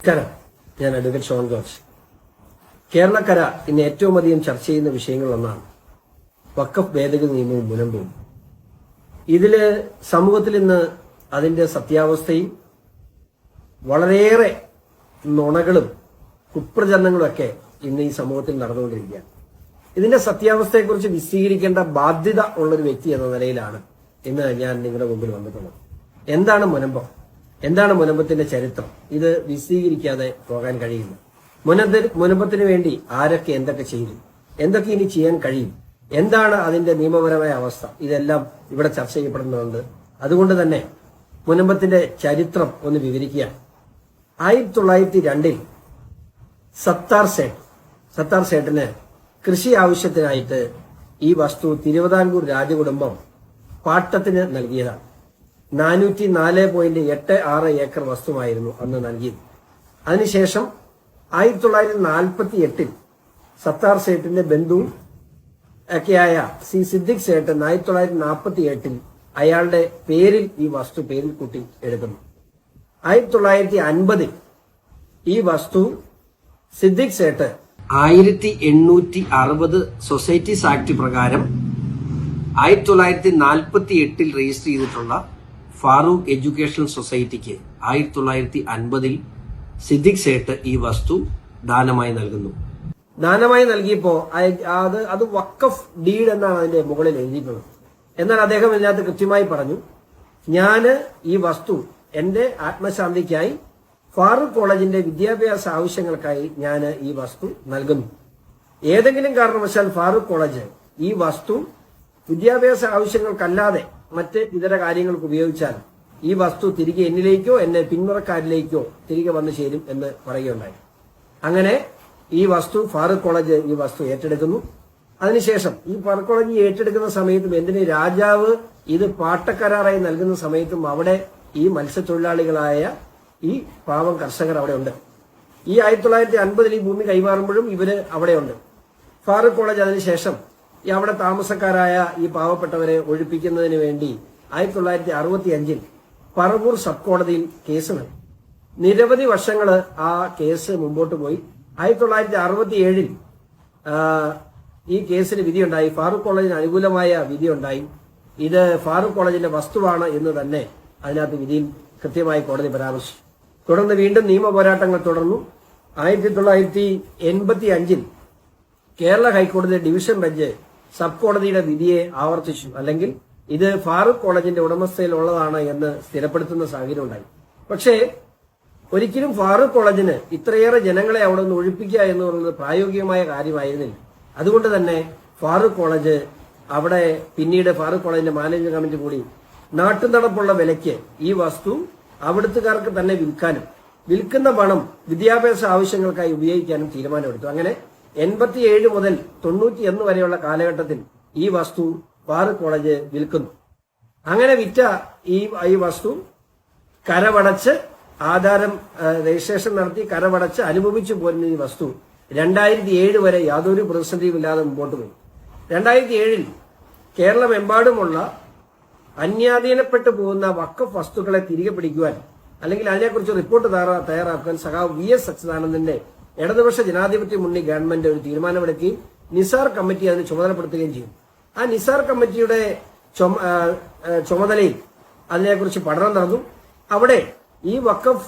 നമസ്കാരം, ഞാൻ അഡ്വക്കേറ്റ് ഷോൺ ജോർജ്. കേരളക്കര ഇന്ന് ഏറ്റവും അധികം ചർച്ച ചെയ്യുന്ന വിഷയങ്ങളൊന്നാണ് വഖഫ് ഭേദഗതി നിയമവും മുനമ്പവും. ഇതില് സമൂഹത്തിൽ ഇന്ന് അതിന്റെ സത്യാവസ്ഥയും വളരെയേറെ നുണകളും കുപ്രചരണങ്ങളും ഒക്കെ ഇന്ന് ഈ സമൂഹത്തിൽ നടന്നുകൊണ്ടിരിക്കുകയാണ്. ഇതിന്റെ സത്യാവസ്ഥയെക്കുറിച്ച് വിശദീകരിക്കേണ്ട ബാധ്യത ഉള്ളൊരു വ്യക്തി എന്ന നിലയിലാണ് ഇന്ന് ഞാൻ നിങ്ങളുടെ മുമ്പിൽ വന്നിട്ടുള്ളത്. എന്താണ് മുനമ്പം? എന്താണ് മുനമ്പത്തിന്റെ ചരിത്രം? ഇത് വിശദീകരിക്കാതെ പോകാൻ കഴിയില്ല. മുനമ്പത്തിന് വേണ്ടി ആരൊക്കെ എന്തൊക്കെ ചെയ്തു, എന്തൊക്കെ ഇനി ചെയ്യാൻ കഴിയും, എന്താണ് അതിന്റെ നിയമപരമായ അവസ്ഥ, ഇതെല്ലാം ഇവിടെ ചർച്ച ചെയ്യപ്പെടുന്നുണ്ട്. അതുകൊണ്ട് തന്നെ മുനമ്പത്തിന്റെ ചരിത്രം ഒന്ന് വിവരിക്കുകയാണ്. 1902 സത്താർ സേട്ടിന് കൃഷി ആവശ്യത്തിനായിട്ട് ഈ വസ്തു തിരുവിതാംകൂർ രാജകുടുംബം പാട്ടത്തിന് നൽകിയതാണ്. 404.86 ഏക്കർ വസ്തുവായിരുന്നു അന്ന് നൽകിയത്. അതിനുശേഷം 1948 സത്താർ സേട്ടിന്റെ ബന്ധുവും ഒക്കെയായ സി സിദ്ദിഖ് സേട്ടൻ 1948 അയാളുടെ പേരിൽ ഈ വസ്തു പേരിൽ കൂട്ടി എടുക്കുന്നു. 1950 ഈ വസ്തു സിദ്ദിഖ് സേട്ട് 1860 സൊസൈറ്റീസ് ആക്ട് പ്രകാരം 1948 രജിസ്റ്റർ ചെയ്തിട്ടുള്ള ഫാറൂഖ് എഡ്യൂക്കേഷണൽ സൊസൈറ്റിക്ക് 1950 സിദ്ദിഖ് സേട്ട് ഈ വസ്തു ദാനമായി നൽകുന്നു. ദാനമായി നൽകിയപ്പോ അത് വഖഫ് ഡീഡ് എന്നാണ് അതിന്റെ മുകളിൽ എഴുതിയിട്ടുള്ളത്. എന്നാൽ അദ്ദേഹം ഇതിനകത്ത് കൃത്യമായി പറഞ്ഞു, ഞാന് ഈ വസ്തു എന്റെ ആത്മശാന്തിക്കായി ഫാറൂഖ് കോളേജിന്റെ വിദ്യാഭ്യാസ ആവശ്യങ്ങൾക്കായി ഞാൻ ഈ വസ്തു നൽകുന്നു. ഏതെങ്കിലും കാരണവശാൽ ഫാറൂഖ് കോളേജ് ഈ വസ്തു വിദ്യാഭ്യാസ ആവശ്യങ്ങൾക്കല്ലാതെ മറ്റ് ഇതര കാര്യങ്ങൾക്ക് ഉപയോഗിച്ചാൽ ഈ വസ്തു തിരികെ എന്നിലേക്കോ എന്നെ പിന്മുറക്കാരിലേക്കോ തിരികെ വന്നു ചേരും എന്ന് പറയുകയുണ്ടായി. അങ്ങനെ ഈ വസ്തു ഫാറൂഖ് കോളേജ് ഈ വസ്തു ഏറ്റെടുക്കുന്നു. അതിനുശേഷം ഈ ഫാറൂഖ് കോളേജ് ഏറ്റെടുക്കുന്ന സമയത്തും എന്തിന് രാജാവ് ഇത് പാട്ടക്കരാറായി നൽകുന്ന സമയത്തും അവിടെ ഈ മത്സ്യത്തൊഴിലാളികളായ ഈ പാവം കർഷകർ അവിടെ ഉണ്ട്. ഈ 1950 ഈ ഭൂമി കൈമാറുമ്പോഴും ഇവര് അവിടെയുണ്ട്. ഫാറൂഖ് കോളേജ് അതിനുശേഷം ഈ അവിടെ താമസക്കാരായ ഈ പാവപ്പെട്ടവരെ ഒഴിപ്പിക്കുന്നതിന് വേണ്ടി 1965 പറവൂർ സബ് കോടതിയിൽ കേസ് നൽകി. നിരവധി വർഷങ്ങൾ ആ കേസ് മുമ്പോട്ട് പോയി. 1967 ഈ കേസിന് വിധിയുണ്ടായി. ഫാറൂഖ് കോളേജിന് അനുകൂലമായ വിധിയുണ്ടായി. ഇത് ഫാറൂഖ് കോളേജിന്റെ വസ്തുവാണ് എന്ന് തന്നെ അതിനകത്ത് വിധിയിൽ കൃത്യമായി കോടതി പരാമർശിച്ചു. തുടർന്ന് വീണ്ടും നിയമ പോരാട്ടങ്ങൾ തുടർന്നു. 1985 കേരള ഹൈക്കോടതി ഡിവിഷൻ ബെഞ്ച് സബ് കോടതിയുടെ വിധിയെ ആവർത്തിച്ചു. അല്ലെങ്കിൽ ഇത് ഫാറൂഖ് കോളേജിന്റെ ഉടമസ്ഥയിലുള്ളതാണ് എന്ന് സ്ഥിരപ്പെടുത്തുന്ന സാഹചര്യം ഉണ്ടായി. പക്ഷേ ഒരിക്കലും ഫാറൂഖ് കോളേജിന് ഇത്രയേറെ ജനങ്ങളെ അവിടെ നിന്ന് ഒഴിപ്പിക്കുക എന്നുള്ളത് പ്രായോഗികമായ കാര്യമായിരുന്നില്ല. അതുകൊണ്ട് തന്നെ ഫാറൂഖ് കോളേജ് അവിടെ പിന്നീട് ഫാറൂഖ് കോളേജിന്റെ മാനേജിംഗ് കമ്മിറ്റി കൂടി നാട്ടുനടപ്പുള്ള വിലയ്ക്ക് ഈ വസ്തു അവിടുത്തുകാർക്ക് തന്നെ വിൽക്കാനും വിൽക്കുന്ന പണം വിദ്യാഭ്യാസ ആവശ്യങ്ങൾക്കായി ഉപയോഗിക്കാനും തീരുമാനമെടുത്തു. അങ്ങനെ 87 മുതൽ 91 വരെയുള്ള കാലഘട്ടത്തിൽ ഈ വസ്തു ഫാറൂഖ് കോളേജ് വിൽക്കുന്നു. അങ്ങനെ വിറ്റ ഈ വസ്തു കരവടച്ച് ആധാരം രജിസ്ട്രേഷൻ നടത്തി കരവടച്ച് അനുഭവിച്ചു പോരുന്ന ഈ വസ്തു 2007 വരെ യാതൊരു പ്രതിസന്ധിയുമില്ലാതെ മുമ്പോട്ട് പോയി. 2007 കേരളമെമ്പാടുമുള്ള അന്യാധീനപ്പെട്ടു പോകുന്ന വഖഫ് വസ്തുക്കളെ തിരികെ പിടിക്കുവാൻ അല്ലെങ്കിൽ അതിനെക്കുറിച്ച് റിപ്പോർട്ട് തയ്യാറാക്കാൻ സഖാവ് VS അച്യുതാനന്ദന്റെ ഇടതുപക്ഷ ജനാധിപത്യ മുന്നണി ഗവൺമെന്റ് ഒരു തീരുമാനമെടുക്കുകയും നിസാർ കമ്മിറ്റി അതിന് ചുമതലപ്പെടുത്തുകയും ചെയ്യും. ആ നിസാർ കമ്മിറ്റിയുടെ ചുമതലയിൽ അതിനെക്കുറിച്ച് പഠനം നടന്നു. അവിടെ ഈ വഖഫ്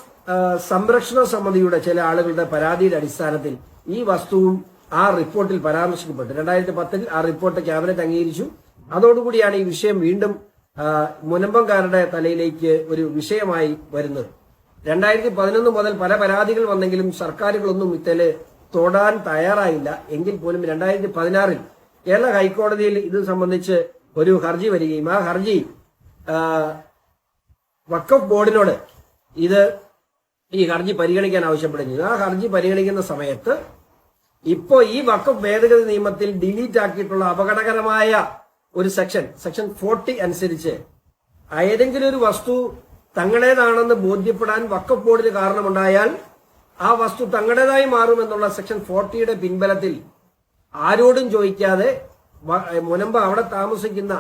സംരക്ഷണ സമിതിയുടെ ചില ആളുകളുടെ പരാതിയുടെ അടിസ്ഥാനത്തിൽ ഈ വസ്തുവും ആ റിപ്പോർട്ടിൽ പരാമർശിക്കപ്പെട്ടു. 2010 ആ റിപ്പോർട്ട് ക്യാബിനറ്റ് അംഗീകരിച്ചു. അതോടുകൂടിയാണ് ഈ വിഷയം വീണ്ടും മുനമ്പംകാരുടെ തലയിലേക്ക് ഒരു വിഷയമായി വരുന്നത്. 2011 മുതൽ പല പരാതികൾ വന്നെങ്കിലും സർക്കാരുകളൊന്നും ഇത്തല് തൊടാൻ തയ്യാറായില്ല. എങ്കിൽ പോലും 2016 കേരള ഹൈക്കോടതിയിൽ ഇത് സംബന്ധിച്ച് ഒരു ഹർജി വരികയും ആ ഹർജി വഖഫ് ബോർഡിനോട് ഈ ഹർജി പരിഗണിക്കാൻ ആവശ്യപ്പെടുകയും ആ ഹർജി പരിഗണിക്കുന്ന സമയത്ത് ഇപ്പോ ഈ വഖഫ് ഭേദഗതി നിയമത്തിൽ ഡിലീറ്റ് ആക്കിയിട്ടുള്ള അപകടകരമായ ഒരു സെക്ഷൻ 40 അനുസരിച്ച് ഏതെങ്കിലും ഒരു വസ്തു തങ്ങളുടേതാണെന്ന് ബോധ്യപ്പെടാൻ വഖഫ് ബോർഡിന് കാരണമുണ്ടായാൽ ആ വസ്തു തങ്ങളുടേതായി മാറുമെന്നുള്ള സെക്ഷൻ 40യുടെ പിൻബലത്തിൽ ആരോടും ചോദിക്കാതെ മുനമ്പ് അവിടെ താമസിക്കുന്ന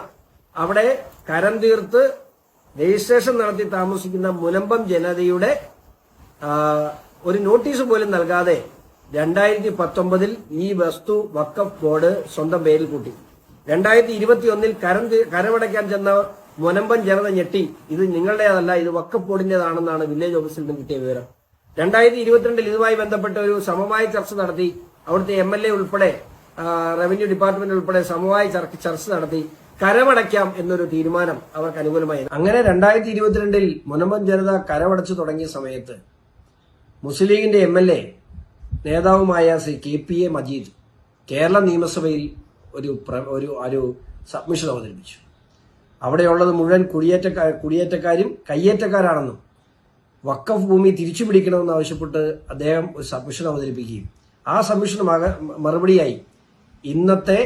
അവിടെ കരം തീർത്ത് രജിസ്ട്രേഷൻ നടത്തി താമസിക്കുന്ന മുനമ്പം ജനതയുടെ ഒരു നോട്ടീസ് പോലും നൽകാതെ 2019 ഈ വസ്തു വഖഫ് ബോർഡ് സ്വന്തം പേരിൽ കൂട്ടി. 2021 കരമടയ്ക്കാൻ ചെന്ന മുനമ്പൻ ജനത ഞെട്ടി, ഇത് നിങ്ങളുടേതല്ല, ഇത് വഖഫ് ബോർഡിന്റേതാണെന്നാണ് വില്ലേജ് ഓഫീസിൽ നിന്ന് കിട്ടിയ വിവരം. 2022 ഇതുമായി ബന്ധപ്പെട്ട ഒരു സമവായ ചർച്ച നടത്തി. അവിടുത്തെ MLA ഉൾപ്പെടെ റവന്യൂ ഡിപ്പാർട്ട്മെന്റ് ഉൾപ്പെടെ സമവായ ചർച്ച നടത്തി. കരമടയ്ക്കാം എന്നൊരു തീരുമാനം അവർക്ക് അനുകൂലമായി. അങ്ങനെ 2022 മുനമ്പൻ ജനത കരമടച്ചു തുടങ്ങിയ സമയത്ത് മുസ്ലിം ലീഗിന്റെ MLA നേതാവുമായ ശ്രീ KPA മജീദ് കേരള നിയമസഭയിൽ ഒരു സബ്മിഷൻ അവതരിപ്പിച്ചു. അവിടെയുള്ളത് മുഴുവൻ കുടിയേറ്റക്കാരും കയ്യേറ്റക്കാരാണെന്നും വഖഫ് ഭൂമി തിരിച്ചു പിടിക്കണമെന്ന് ആവശ്യപ്പെട്ട് അദ്ദേഹം ഒരു സബ്മിഷൻ അവതരിപ്പിക്കുകയും ആ സബ്മിഷന് മറുപടിയായി ഇന്നത്തെ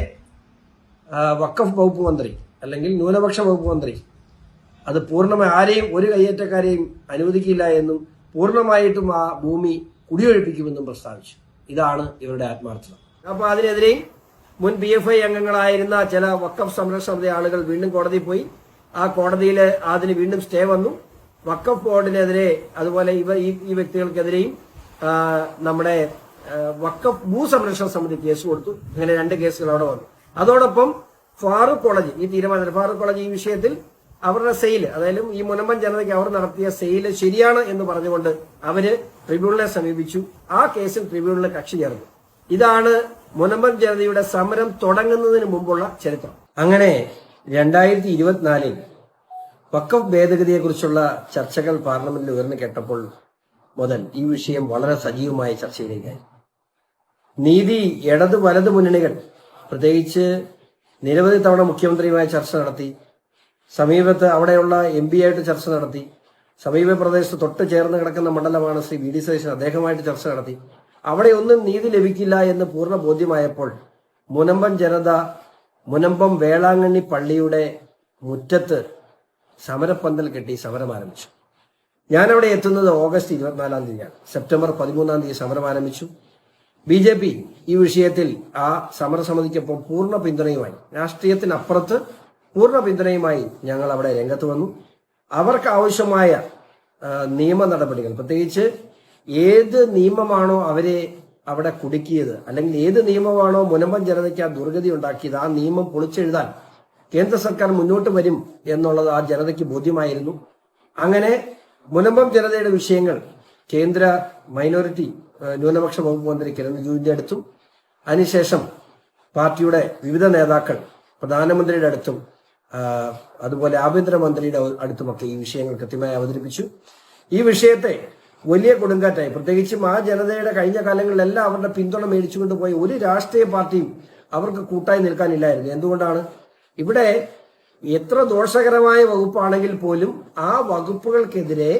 വഖഫ് വകുപ്പ് മന്ത്രി അല്ലെങ്കിൽ ന്യൂനപക്ഷ വകുപ്പ് മന്ത്രി അത് പൂർണ്ണമായി ആരെയും ഒരു കയ്യേറ്റക്കാരെയും അനുവദിക്കില്ല എന്നും പൂർണ്ണമായിട്ടും ആ ഭൂമി കുടിയൊഴിപ്പിക്കുമെന്നും പ്രസ്താവിച്ചു. ഇതാണ് ഇവരുടെ ആത്മാർത്ഥത. അപ്പൊ അതിനെതിരെയും മുൻ PFI അംഗങ്ങളായിരുന്ന ചില വഖഫ് സംരക്ഷണ സമിതി ആളുകൾ വീണ്ടും കോടതിയിൽ പോയി. ആ കോടതിയിൽ അതിന് വീണ്ടും സ്റ്റേ വന്നു. വഖഫ് ബോർഡിനെതിരെ അതുപോലെ ഈ വ്യക്തികൾക്കെതിരെയും നമ്മുടെ വഖഫ് ഭൂസംരക്ഷണ സമിതി കേസ് കൊടുത്തു. അങ്ങനെ 2 കേസുകൾ അവിടെ വന്നു. അതോടൊപ്പം ഫാറൂഖ് കോളേജ് ഫാറൂഖ് കോളേജ് ഈ വിഷയത്തിൽ അവരുടെ സെയില്, അതായത് ഈ മുനമ്പൻ ജനതയ്ക്ക് അവർ നടത്തിയ സെയില് ശരിയാണ് എന്ന് പറഞ്ഞുകൊണ്ട് അവര് ട്രിബ്യൂണലിനെ സമീപിച്ചു. ആ കേസിൽ ട്രിബ്യൂണലിൽ കക്ഷി ചേർന്നു. ഇതാണ് മുനമ്പൻ ജനതയുടെ സമരം തുടങ്ങുന്നതിന് മുമ്പുള്ള ചരിത്രം. അങ്ങനെ 2024 വഖഫ് ഭേദഗതിയെക്കുറിച്ചുള്ള ചർച്ചകൾ പാർലമെന്റിൽ ഉയർന്നു കേട്ടപ്പോൾ മുതൽ ഈ വിഷയം വളരെ സജീവമായ ചർച്ചയിലേക്കായി. നീതി ഇടത് വലത് മുന്നണികൾ പ്രത്യേകിച്ച് നിരവധി തവണ മുഖ്യമന്ത്രിയുമായി ചർച്ച നടത്തി. സമീപത്ത് അവിടെയുള്ള MP ആയിട്ട് ചർച്ച നടത്തി. സമീപ പ്രദേശത്ത് തൊട്ട് ചേർന്ന് കിടക്കുന്ന മണ്ഡലമാണ് ശ്രീ VD സതീശൻ, അദ്ദേഹമായിട്ട് ചർച്ച നടത്തി. അവിടെ ഒന്നും നീതി ലഭിക്കില്ല എന്ന് പൂർണ്ണ ബോധ്യമായപ്പോൾ മുനമ്പൻ ജനത മുനമ്പം വേളാങ്കണ്ണി പള്ളിയുടെ മുറ്റത്ത് സമരപ്പന്തൽ കെട്ടി സമരം ആരംഭിച്ചു. ഞാനവിടെ എത്തുന്നത് ഓഗസ്റ്റ് 24 തീയതിയാണ്. സെപ്റ്റംബർ 13 സമരം ആരംഭിച്ചു. BJP ഈ വിഷയത്തിൽ ആ സമരസമിതിക്കൊപ്പം പൂർണ്ണ പിന്തുണയുമായി, രാഷ്ട്രീയത്തിനപ്പുറത്ത് പൂർണ്ണ പിന്തുണയുമായി ഞങ്ങൾ അവിടെ രംഗത്ത് വന്നു. അവർക്ക് ആവശ്യമായ നിയമ നടപടികൾ, പ്രത്യേകിച്ച് ഏത് നിയമമാണോ അവരെ അവിടെ കുടുക്കിയത്, അല്ലെങ്കിൽ ഏത് നിയമമാണോ മുനമ്പൻ ജനതയ്ക്ക് ആ ദുർഗതി ഉണ്ടാക്കിയത്, ആ നിയമം പൊളിച്ചെഴുതാൻ കേന്ദ്ര സർക്കാർ മുന്നോട്ട് വരും എന്നുള്ളത് ആ ജനതയ്ക്ക് ബോധ്യമായിരുന്നു. അങ്ങനെ മുനമ്പം ജനതയുടെ വിഷയങ്ങൾ കേന്ദ്ര മൈനോറിറ്റി ന്യൂനപക്ഷ വകുപ്പ് മന്ത്രി കിരൺ റിജിജുവിന്റെ അടുത്തും അതിനുശേഷം പാർട്ടിയുടെ വിവിധ നേതാക്കൾ പ്രധാനമന്ത്രിയുടെ അടുത്തും അതുപോലെ ആഭ്യന്തരമന്ത്രിയുടെ അടുത്തുമൊക്കെ ഈ വിഷയങ്ങൾ കൃത്യമായി അവതരിപ്പിച്ചു. ഈ വിഷയത്തെ വലിയ കൊടുങ്കാറ്റായി, പ്രത്യേകിച്ചും ആ ജനതയുടെ കഴിഞ്ഞ കാലങ്ങളിലെല്ലാം അവരുടെ പിന്തുണ മേടിച്ചുകൊണ്ട് പോയ ഒരു രാഷ്ട്രീയ പാർട്ടിയും അവർക്ക് കൂട്ടായി നിൽക്കാനില്ലായിരുന്നു. എന്തുകൊണ്ടാണ്? ഇവിടെ എത്ര ദോഷകരമായ വകുപ്പാണെങ്കിൽ പോലും ആ വകുപ്പുകൾക്കെതിരെ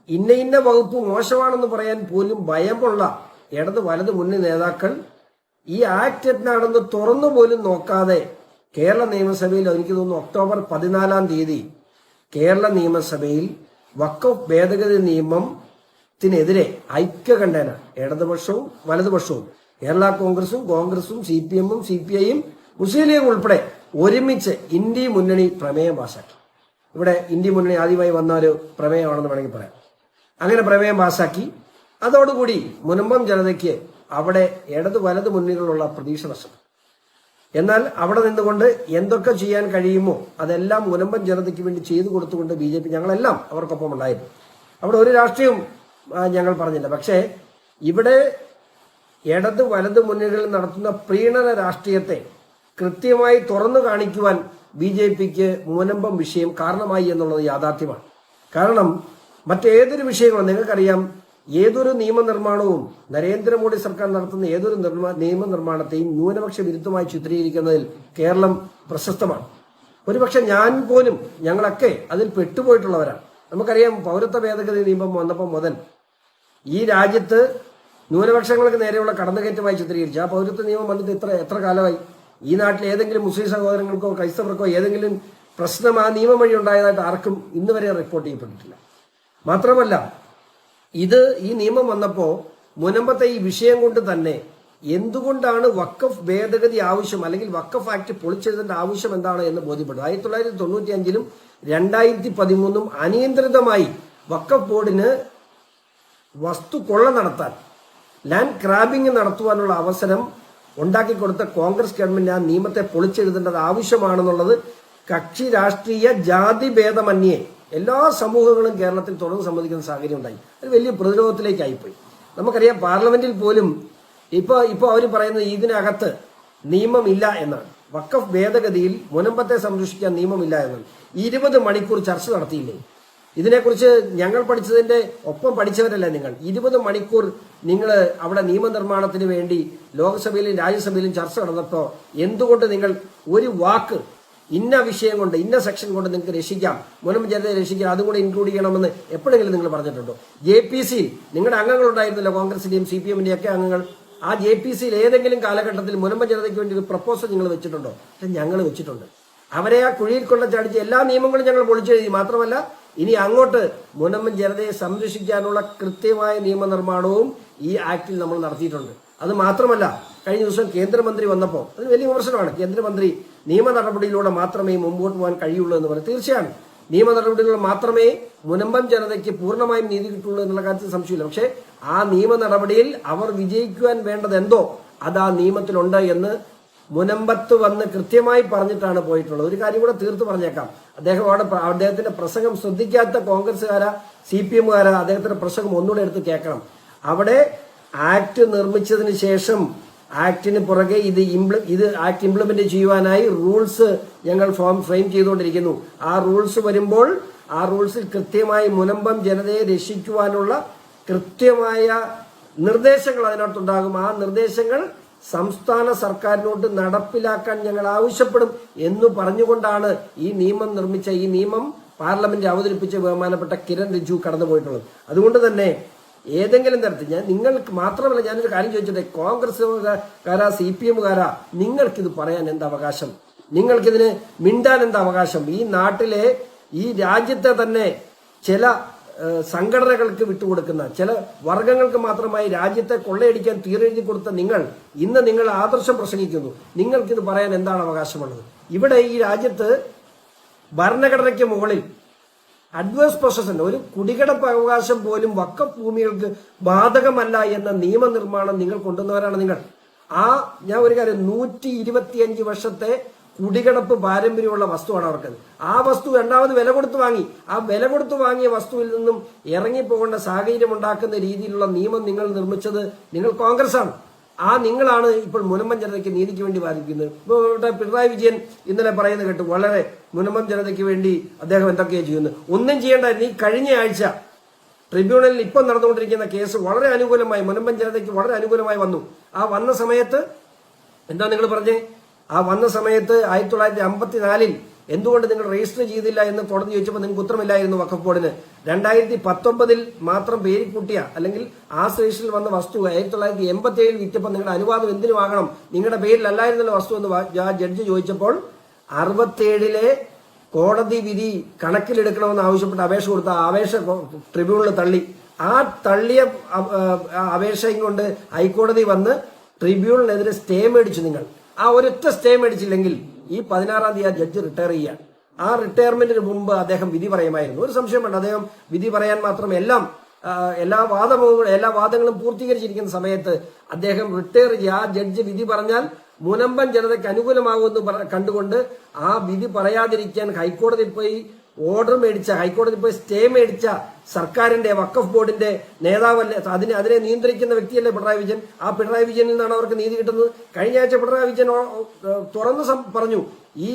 ഇന്ന വകുപ്പ് മോശമാണെന്ന് പറയാൻ പോലും ഭയമുള്ള ഇടത് വലത് മുന്നണി നേതാക്കൾ ഈ ആക്ട് എന്താണെന്ന് തുറന്നു പോലും നോക്കാതെ കേരള നിയമസഭയിൽ, എനിക്ക് തോന്നുന്നു ഒക്ടോബർ 14 കേരള നിയമസഭയിൽ വഖഫ് ഭേദഗതി നിയമത്തിനെതിരെ ഐക്യകണ്ഠേന ഇടതുപക്ഷവും വലതുപക്ഷവും കേരള കോൺഗ്രസും CPM-ഉം CPI-യും മുസ്ലിം ലീഗും ഉൾപ്പെടെ ഒരുമിച്ച് ഇന്ത്യ മുന്നണി പ്രമേയം പാസാക്കി. ഇവിടെ ഇന്ത്യ മുന്നണി ആദ്യമായി വന്ന ഒരു പ്രമേയമാണെന്ന് വേണമെങ്കിൽ പറയാം. അങ്ങനെ പ്രമേയം പാസാക്കി. അതോടുകൂടി മുനമ്പം ജനതയ്ക്ക് അവിടെ ഇടത് വലത് മുന്നണികളുള്ള പ്രതീക്ഷ നഷ്ടപ്പെട്ടു. എന്നാൽ അവിടെ നിന്നുകൊണ്ട് എന്തൊക്കെ ചെയ്യാൻ കഴിയുമോ അതെല്ലാം മുനമ്പൻ ജനതയ്ക്ക് വേണ്ടി ചെയ്തു കൊടുത്തുകൊണ്ട് BJP ഞങ്ങളെല്ലാം അവർക്കൊപ്പം ഉണ്ടായിരുന്നു. അവിടെ ഒരു രാഷ്ട്രീയവും ഞങ്ങൾ പറഞ്ഞില്ല. പക്ഷേ ഇവിടെ ഇടത് വലത് മുന്നണികൾ നടത്തുന്ന പ്രീണന രാഷ്ട്രീയത്തെ കൃത്യമായി തുറന്നു കാണിക്കുവാൻ BJPക്ക് മുനമ്പം വിഷയം കാരണമായി എന്നുള്ളത് യാഥാർത്ഥ്യമാണ്. കാരണം മറ്റേതൊരു വിഷയങ്ങളും നിങ്ങൾക്കറിയാം, ഏതൊരു നിയമനിർമ്മാണവും നരേന്ദ്രമോദി സർക്കാർ നടത്തുന്ന ഏതൊരു നിയമനിർമ്മാണത്തെയും ന്യൂനപക്ഷ വിരുദ്ധമായി ചിത്രീകരിക്കുന്നതിൽ കേരളം പ്രശസ്തമാണ്. ഒരുപക്ഷെ ഞാൻ പോലും, ഞങ്ങളൊക്കെ അതിൽ പെട്ടുപോയിട്ടുള്ളവരാണ്. നമുക്കറിയാം, പൗരത്വ ഭേദഗതി നിയമം വന്നപ്പോൾ മുതൽ ഈ രാജ്യത്ത് ന്യൂനപക്ഷങ്ങൾക്ക് നേരെയുള്ള കടന്നുകയറ്റമായി ചിത്രീകരിച്ചു. ആ പൗരത്വ നിയമം വന്നിട്ട് എത്ര കാലമായി? ഈ നാട്ടിൽ ഏതെങ്കിലും മുസ്ലിം സഹോദരങ്ങൾക്കോ ക്രൈസ്തവർക്കോ ഏതെങ്കിലും പ്രശ്നം ആ നിയമം വഴി ഉണ്ടായതായിട്ട് ആർക്കും ഇന്ന് വരെ റിപ്പോർട്ട് ചെയ്യപ്പെട്ടിട്ടില്ല. മാത്രമല്ല, ഈ നിയമം വന്നപ്പോൾ മുനമ്പത്തെ ഈ വിഷയം കൊണ്ട് തന്നെ എന്തുകൊണ്ടാണ് വഖഫ് ഭേദഗതി ആവശ്യം, അല്ലെങ്കിൽ വഖഫ് ആക്ട് പൊളിച്ചെഴുതേണ്ട ആവശ്യം എന്താണ് എന്ന് ബോധ്യപ്പെട്ടു. 1995-ലും 2013-ഉം അനിയന്ത്രിതമായി വഖഫ് ബോർഡിന് വസ്തു കൊള്ള നടത്താൻ, ലാൻഡ് ക്രാബിംഗ് നടത്തുവാനുള്ള അവസരം ഉണ്ടാക്കിക്കൊടുത്ത കോൺഗ്രസ് ഗവൺമെന്റ് ആ നിയമത്തെ പൊളിച്ചെഴുതേണ്ടത് ആവശ്യമാണെന്നുള്ളത് കക്ഷി രാഷ്ട്രീയ ജാതി ഭേദമന്യേ എല്ലാ സമൂഹങ്ങളും കേരളത്തിൽ തുറന്നു സമ്മതിക്കുന്ന സാഹചര്യം ഉണ്ടായി. അത് വലിയ പ്രതിരോധത്തിലേക്കായിപ്പോയി. നമുക്കറിയാം, പാർലമെന്റിൽ പോലും ഇപ്പൊ അവർ പറയുന്നത് ഇതിനകത്ത് നിയമമില്ല എന്നാണ്. വഖഫ് ഭേദഗതിയിൽ മുനമ്പത്തെ സംരക്ഷിക്കാൻ നിയമമില്ല എന്നാണ്. 20 മണിക്കൂർ ചർച്ച നടത്തിയില്ലേ? ഇതിനെക്കുറിച്ച് ഞങ്ങൾ പഠിച്ചതിന്റെ ഒപ്പം പഠിച്ചവരല്ല നിങ്ങൾ. 20 മണിക്കൂർ നിങ്ങൾ അവിടെ നിയമനിർമ്മാണത്തിന് വേണ്ടി ലോക്സഭയിലും രാജ്യസഭയിലും ചർച്ച നടന്നപ്പോൾ എന്തുകൊണ്ട് നിങ്ങൾ ഒരു വാക്ക് ഇന്ന വിഷയം കൊണ്ട്, ഇന്ന സെക്ഷൻ കൊണ്ട് നിങ്ങൾക്ക് രക്ഷിക്കാം, മുനമ്പം ജനതയെ രക്ഷിക്കാം, അതും കൂടെ ഇൻക്ലൂഡ് ചെയ്യണമെന്ന് എപ്പോഴെങ്കിലും നിങ്ങൾ പറഞ്ഞിട്ടുണ്ടോ? JPC നിങ്ങളുടെ അംഗങ്ങളുണ്ടായിരുന്നല്ലോ, കോൺഗ്രസിന്റെയും CPM-ന്റെയും ഒക്കെ അംഗങ്ങൾ. ആ JPC-യിൽ ഏതെങ്കിലും കാലഘട്ടത്തിൽ മുനമ്പം ജനതയ്ക്ക് വേണ്ടി ഒരു പ്രപ്പോസൽ നിങ്ങൾ വെച്ചിട്ടുണ്ടോ? ഞങ്ങൾ വെച്ചിട്ടുണ്ട്. അവരെ ആ കുഴിയിൽ കൊണ്ട ചടിച്ച് എല്ലാ നിയമങ്ങളും ഞങ്ങൾ പൊളിച്ചെഴുതി. മാത്രമല്ല, ഇനി അങ്ങോട്ട് മുനമ്പം ജനതയെ സംരക്ഷിക്കാനുള്ള കൃത്യമായ നിയമനിർമ്മാണവും ഈ ആക്ടിൽ നമ്മൾ നടത്തിയിട്ടുണ്ട്. അത് മാത്രമല്ല, കഴിഞ്ഞ ദിവസം കേന്ദ്രമന്ത്രി വന്നപ്പോൾ അത് വലിയ വിമർശനമാണ്. കേന്ദ്രമന്ത്രി നിയമ നടപടിയിലൂടെ മാത്രമേ മുമ്പോട്ട് പോകാൻ കഴിയുള്ളൂ എന്ന് പറയും. തീർച്ചയാണ്, നിയമ നടപടികളിലൂടെ മാത്രമേ മുനമ്പം ജനതയ്ക്ക് പൂർണ്ണമായും നീതി കിട്ടുള്ളൂ എന്നുള്ള കാര്യത്തിൽ സംശയമില്ല. പക്ഷേ ആ നിയമ നടപടിയിൽ അവർ വിജയിക്കുവാൻ വേണ്ടത് എന്തോ അത് ആ നിയമത്തിലുണ്ട് എന്ന് മുനമ്പത്ത് വന്ന് കൃത്യമായി പറഞ്ഞിട്ടാണ് പോയിട്ടുള്ളത്. ഒരു കാര്യം കൂടെ തീർത്ത് പറഞ്ഞേക്കാം. അദ്ദേഹത്തിന്റെ പ്രസംഗം ശ്രദ്ധിക്കാത്ത കോൺഗ്രസ്സുകാരാ CPM-കാരാ അദ്ദേഹത്തിന്റെ പ്രസംഗം ഒന്നുകൂടെ എടുത്ത് കേൾക്കണം. അവിടെ ആക്ട് നിർമ്മിച്ചതിന് ശേഷം ആക്ടിന് പുറകെ ഇത് ആക്ട് ഇംപ്ലിമെന്റ് ചെയ്യുവാനായി റൂൾസ് ഞങ്ങൾ ഫ്രെയിം ചെയ്തുകൊണ്ടിരിക്കുന്നു. ആ റൂൾസ് വരുമ്പോൾ ആ റൂൾസിൽ കൃത്യമായി മുനമ്പം ജനതയെ രക്ഷിക്കുവാനുള്ള കൃത്യമായ നിർദ്ദേശങ്ങൾ അതിനകത്തുണ്ടാകും. ആ നിർദ്ദേശങ്ങൾ സംസ്ഥാന സർക്കാരിനോട് നടപ്പിലാക്കാൻ ഞങ്ങൾ ആവശ്യപ്പെടും എന്ന് പറഞ്ഞുകൊണ്ടാണ് ഈ നിയമം നിർമ്മിച്ച, ഈ നിയമം പാർലമെന്റ് അവതരിപ്പിച്ച ബഹുമാനപ്പെട്ട കിരൺ റിജിജു കടന്നുപോയിട്ടുള്ളത്. അതുകൊണ്ട് തന്നെ ഏതെങ്കിലും തരത്തിൽ നിങ്ങൾക്ക് മാത്രമല്ല, ഞാനൊരു കാര്യം ചോദിച്ചോട്ടെ, കോൺഗ്രസ്സുകാരാ CPM-കാരാ, നിങ്ങൾക്കിത് പറയാൻ എന്താ അവകാശം? നിങ്ങൾക്കിതിന് മിണ്ടാൻ എന്താ അവകാശം? ഈ നാട്ടിലെ, ഈ രാജ്യത്തെ തന്നെ ചില സംഘടനകൾക്ക് വിട്ടുകൊടുക്കുന്ന, ചില വർഗങ്ങൾക്ക് മാത്രമായി രാജ്യത്തെ കൊള്ളയടിക്കാൻ തീരെഴുതി കൊടുത്ത നിങ്ങൾ ആദർശം പ്രസംഗിക്കുന്നു. നിങ്ങൾക്കിത് പറയാൻ എന്താണ് അവകാശമുള്ളത്? ഇവിടെ ഈ രാജ്യത്ത് ഭരണഘടനയ്ക്ക് മുകളിൽ അഡ്വേഴ്സ് പൊസഷൻ, ഒരു കുടികിടപ്പ് അവകാശം പോലും വഖഫ് ഭൂമികൾക്ക് ബാധകമല്ല എന്ന നിയമനിർമ്മാണം നിങ്ങൾ കൊണ്ടുവന്നവരാണ് നിങ്ങൾ. ഞാൻ ഒരു കാര്യം, 125 വർഷത്തെ കുടികിടപ്പ് പാരമ്പര്യമുള്ള വസ്തുവാണ് അവർക്കത്. ആ വസ്തു രണ്ടാമത് വില കൊടുത്ത് വാങ്ങി. ആ വില കൊടുത്ത് വാങ്ങിയ വസ്തുവിൽ നിന്നും ഇറങ്ങിപ്പോകേണ്ട സാഹചര്യം ഉണ്ടാക്കുന്ന രീതിയിലുള്ള നിയമം നിങ്ങൾ നിർമ്മിച്ചത് നിങ്ങൾ കോൺഗ്രസ് ആണ്. ആ നിങ്ങളാണ് ഇപ്പോൾ മുനമ്പം ജനതയ്ക്ക് നീതിക്ക് വേണ്ടി വാദിക്കുന്നത്. ഇപ്പോൾ ഇവിടെ പിണറായി വിജയൻ ഇന്നലെ പറയുന്നത് കേട്ടു, വളരെ മുനമ്പം ജനതയ്ക്ക് വേണ്ടി അദ്ദേഹം എന്തൊക്കെയാണ് ചെയ്യുന്നത്. ഒന്നും ചെയ്യേണ്ടായിരുന്നു. ഈ കഴിഞ്ഞ ആഴ്ച ട്രിബ്യൂണലിൽ ഇപ്പം നടന്നുകൊണ്ടിരിക്കുന്ന കേസ് വളരെ അനുകൂലമായി, മുനമ്പം ജനതയ്ക്ക് വളരെ അനുകൂലമായി വന്നു. ആ വന്ന സമയത്ത് എന്താ നിങ്ങൾ പറഞ്ഞേ? ആ വന്ന സമയത്ത് 1954 എന്തുകൊണ്ട് നിങ്ങൾ രജിസ്റ്റർ ചെയ്തില്ല എന്ന് കോടതി ചോദിച്ചപ്പോൾ നിങ്ങൾക്ക് ഉത്തരമില്ലായിരുന്നു വഖഫ് ബോർഡിന്. 2019 മാത്രം പേര് കൂട്ടിയ, അല്ലെങ്കിൽ ആ രജിസ്റ്ററിൽ വന്ന വസ്തു 1987 വിറ്റപ്പോൾ നിങ്ങളുടെ അനുവാദം എന്തിനു വാങ്ങണം? നിങ്ങളുടെ പേരിലല്ലായിരുന്നല്ലോ വസ്തു എന്ന് ജഡ്ജി ചോദിച്ചപ്പോൾ 67 കോടതി വിധി കണക്കിലെടുക്കണമെന്ന് ആവശ്യപ്പെട്ട് അപേക്ഷ കൊടുത്ത അപേക്ഷ ട്രിബ്യൂണൽ തള്ളി. ആ തള്ളിയ അപേക്ഷയും കൊണ്ട് ഹൈക്കോടതി വന്ന് ട്രിബ്യൂണലിനെതിരെ സ്റ്റേ മേടിച്ചു. നിങ്ങൾ ആ ഒരൊറ്റ സ്റ്റേ മേടിച്ചില്ലെങ്കിൽ ഈ 16-ാം തീയതി ജഡ്ജി റിട്ടയർ ചെയ്യാൻ. ആ റിട്ടയർമെന്റിന് മുമ്പ് അദ്ദേഹം വിധി പറയുമായിരുന്നു. ഒരു സംശയം വേണ്ട, അദ്ദേഹം വിധി പറയാൻ മാത്രം എല്ലാ വാദങ്ങളും പൂർത്തീകരിച്ചിരിക്കുന്ന സമയത്ത് അദ്ദേഹം റിട്ടയർ ചെയ്യുക. ആ ജഡ്ജി വിധി പറഞ്ഞാൽ മുനമ്പൻ ജനതയ്ക്ക് അനുകൂലമാകുമെന്ന് കണ്ടുകൊണ്ട് ആ വിധി പറയാതിരിക്കാൻ ഹൈക്കോടതിയിൽ പോയി ഓർഡർ മേടിച്ച, ഹൈക്കോടതിയിൽ പോയി സ്റ്റേ മേടിച്ച സർക്കാരിന്റെ വഖഫ് ബോർഡിന്റെ നേതാവല്ലേ, അതിനെ നിയന്ത്രിക്കുന്ന വ്യക്തിയല്ലേ പിണറായി വിജയൻ. ആ പിണറായി വിജയനിൽ നിന്നാണ് അവർക്ക് നീതി കിട്ടുന്നത്. കഴിഞ്ഞ ആഴ്ച പിണറായി വിജയൻ തുറന്നു പറഞ്ഞു, ഈ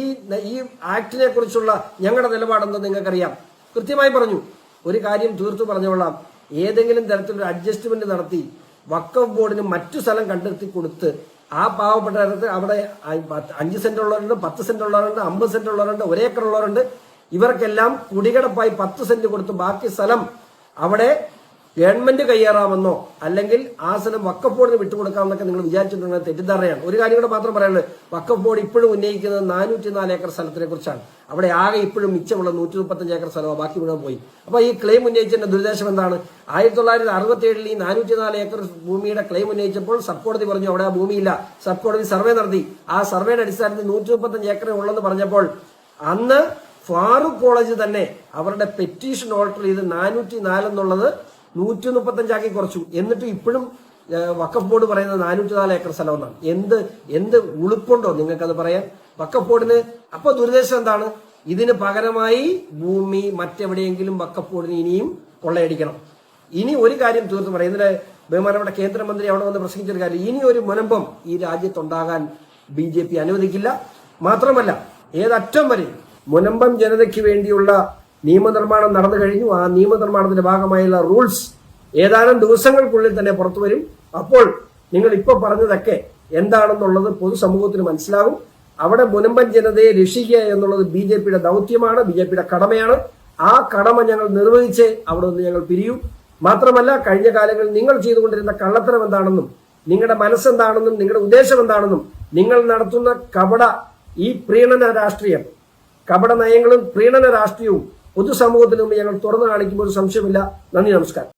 ആക്ടിനെ കുറിച്ചുള്ള ഞങ്ങളുടെ നിലപാടെന്ന് നിങ്ങൾക്കറിയാം. കൃത്യമായി പറഞ്ഞു. ഒരു കാര്യം തീർത്തു പറഞ്ഞുകൊള്ളാം, ഏതെങ്കിലും തരത്തിലൊരു അഡ്ജസ്റ്റ്മെന്റ് നടത്തി വഖഫ് ബോർഡിന് മറ്റു സ്ഥലം കണ്ടെത്തി കൊടുത്ത് ആ പാവപ്പെട്ടവർക്ക് അവിടെ 5 സെന്റ് ഉള്ളവരുണ്ട്, 10 സെന്റ് ഉള്ളവരുണ്ട്, 50 സെന്റ് ഉള്ളവരുണ്ട്, 1 ഏക്കർ ഉള്ളവരുണ്ട്. ഇവർക്കെല്ലാം കുടികിടപ്പായി 10 സെന്റ് കൊടുത്ത് ബാക്കി സ്ഥലം അവിടെ ഗവൺമെന്റ് കയ്യേറാമെന്നോ അല്ലെങ്കിൽ ആ സ്ഥലം വഖഫ് ബോർഡിന് വിട്ടുകൊടുക്കാമെന്നൊക്കെ നിങ്ങൾ വിചാരിച്ചിട്ടുണ്ടെങ്കിൽ തെറ്റിദ്ധാരണയാണ്. ഒരു കാര്യം കൂടെ മാത്രം പറയാനുള്ളത്, വഖഫ് ബോർഡ് ഇപ്പോഴും ഉന്നയിക്കുന്നത് 404 ഏക്കർ സ്ഥലത്തിനെ കുറിച്ചാണ്. അവിടെ ആകെ ഇപ്പോഴും മിച്ചമുള്ള 135 ഏക്കർ സ്ഥലമാണ്, ബാക്കി മുഴുവൻ പോയി. അപ്പൊ ഈ ക്ലെയിം ഉന്നയിച്ചതിന്റെ ദുരുദ്ദേശം എന്താണ്? 1967 ഈ 404 ഏക്കർ ഭൂമിയുടെ ക്ലെയിം ഉന്നയിച്ചപ്പോൾ സബ് കോടതി പറഞ്ഞു അവിടെ ആ ഭൂമിയില്ല. സബ് കോടതി സർവേ നടത്തി. ആ സർവേയുടെ അടിസ്ഥാനത്തിൽ 135 ഏക്കറേ ഉള്ളെന്ന് പറഞ്ഞപ്പോൾ അന്ന് ഫാറൂഖ് കോളേജ് തന്നെ അവരുടെ പെറ്റീഷൻ ഓൾട്ടർ ചെയ്ത് 404 എന്നുള്ളത് 135 കുറച്ചു. എന്നിട്ട് ഇപ്പോഴും വഖഫ് ബോർഡ് പറയുന്നത് 404 ഏക്കർ സ്ഥലമെന്നാണ്. എന്ത് ഉളുപ്പുണ്ടോ നിങ്ങൾക്കത് പറയാൻ? വഖഫ് ബോർഡിന് അപ്പൊ ദുരുദ്ദേശം എന്താണ്? ഇതിന് പകരമായി ഭൂമി മറ്റെവിടെയെങ്കിലും വഖഫ് ബോർഡിന് ഇനിയും കൊള്ളയടിക്കണം. ഇനി ഒരു കാര്യം തീർത്ത് പറയാം, ഇന്നലെ ബഹുമാനപ്പെട്ട കേന്ദ്രമന്ത്രി അവിടെ വന്ന് പ്രസംഗിച്ചൊരു കാര്യം, ഇനി ഒരു മുനമ്പം ഈ രാജ്യത്തുണ്ടാകാൻ BJP അനുവദിക്കില്ല. മാത്രമല്ല ഏതറ്റം വരെ മുനമ്പം ജനതയ്ക്ക് വേണ്ടിയുള്ള നിയമനിർമ്മാണം നടന്നു കഴിഞ്ഞു. ആ നിയമനിർമ്മാണത്തിന്റെ ഭാഗമായുള്ള റൂൾസ് ഏതാനും ദിവസങ്ങൾക്കുള്ളിൽ തന്നെ പുറത്തു വരും. അപ്പോൾ നിങ്ങൾ ഇപ്പൊ പറഞ്ഞതൊക്കെ എന്താണെന്നുള്ളത് പൊതുസമൂഹത്തിന് മനസ്സിലാകും. അവിടെ മുനമ്പൻ ജനതയെ രക്ഷിക്കുക എന്നുള്ളത് BJPയുടെ ദൗത്യമാണ്, BJPയുടെ കടമയാണ്. ആ കടമ ഞങ്ങൾ നിർവഹിച്ച് അവിടെ നിന്ന് ഞങ്ങൾ പിരിയും. മാത്രമല്ല കഴിഞ്ഞ കാലങ്ങളിൽ നിങ്ങൾ ചെയ്തുകൊണ്ടിരുന്ന കള്ളത്തരം എന്താണെന്നും നിങ്ങളുടെ മനസ്സെന്താണെന്നും നിങ്ങളുടെ ഉദ്ദേശം എന്താണെന്നും നിങ്ങൾ നടത്തുന്ന ഈ പ്രീണന രാഷ്ട്രീയം, കപട നയങ്ങളും പ്രീണന രാഷ്ട്രീയവും പൊതുസമൂഹത്തിന് മുമ്പ് ഞങ്ങൾ തുറന്നു കാണിക്കുമ്പോൾ ഒരു സംശയമില്ല. നന്ദി, നമസ്കാരം.